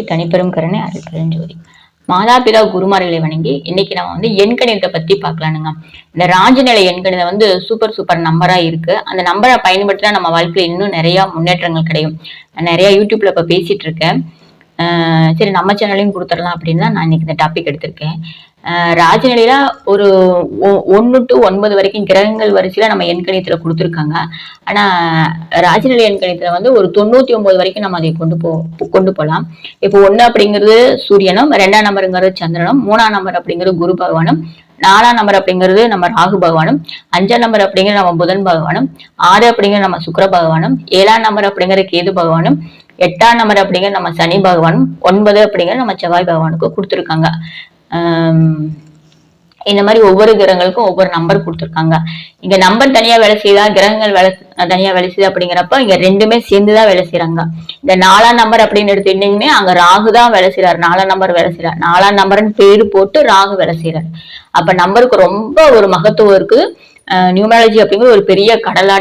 தனிப்பெரும் கருணை அருள் பெருஞ்சோதி. மாதாபிதா குருமார்களை வணங்கி இன்னைக்கு நம்ம எண்கணிதத்தை பத்தி பார்க்கலானுங்க. இந்த ராஜநிலை எண்கணிதம் சூப்பர் நம்பரா இருக்கு. அந்த நம்பரை பயன்படுத்தினா நம்ம வாழ்க்கையில இன்னும் நிறைய முன்னேற்றங்கள் கிடைக்கும். நான் நிறைய யூடியூப்ல இப்ப பேசிட்டு இருக்கேன். சரி, நம்ம சேனலையும் கொடுத்துடலாம் அப்படின்னு தான் நான் இன்னைக்கு இந்த டாபிக் எடுத்திருக்கேன். ராஜநிலையில ஒரு 1 to 9 வரைக்கும் கிரகங்கள் வரிசையில நம்ம எண்கணிதத்துல கொடுத்துருக்காங்க. ஆனா ராஜநிலை எண்கணிதத்துல ஒரு 99 வரைக்கும் நம்ம அதை கொண்டு போகலாம். இப்போ 1 அப்படிங்கிறது சூரியனும், 2ஆம் நம்பருங்கிறது சந்திரனும், 3ஆம் நம்பர் அப்படிங்கிறது குரு பகவானும், 4ஆம் நம்பர் அப்படிங்கிறது நம்ம ராகு பகவானும், 5ஆம் நம்பர் அப்படிங்கிறது நம்ம புதன் பகவானும், 6 அப்படிங்கிறது நம்ம சுக்கிர பகவானும், 7ஆம் நம்பர் அப்படிங்கிற கேது பகவானும், 8ஆம் நம்பர் அப்படிங்கிற நம்ம சனி பகவானும், 9 அப்படிங்கிற நம்ம செவ்வாய் பகவானுக்கு கொடுத்துருக்காங்க. இந்த மாதிரி ஒவ்வொரு கிரகங்களுக்கும் ஒவ்வொரு நம்பர் கொடுத்துருக்காங்க. இங்க நம்பர் தனியா வேலை செய்யுதா, கிரகங்கள் தனியா வேலை செய்யுது அப்படிங்கிறப்ப இங்க ரெண்டுமே சேர்ந்துதான் வேலை செய்யறாங்க. இந்த 4ஆம் நம்பர் அப்படின்னு எடுத்துட்டீங்கன்னா அங்க ராகு தான் வேலை செய்யறாரு, 4ஆம் நம்பர் வேலை செய்யறாரு. 4ஆம் நம்பர்னு பேரு போட்டு ராகு வேலை செய்யறாரு. அப்ப நம்பருக்கு ரொம்ப ஒரு மகத்துவம் இருக்கு. நியூமராலஜி அப்படிங்கிற ஒரு பெரிய கடலாட்டம்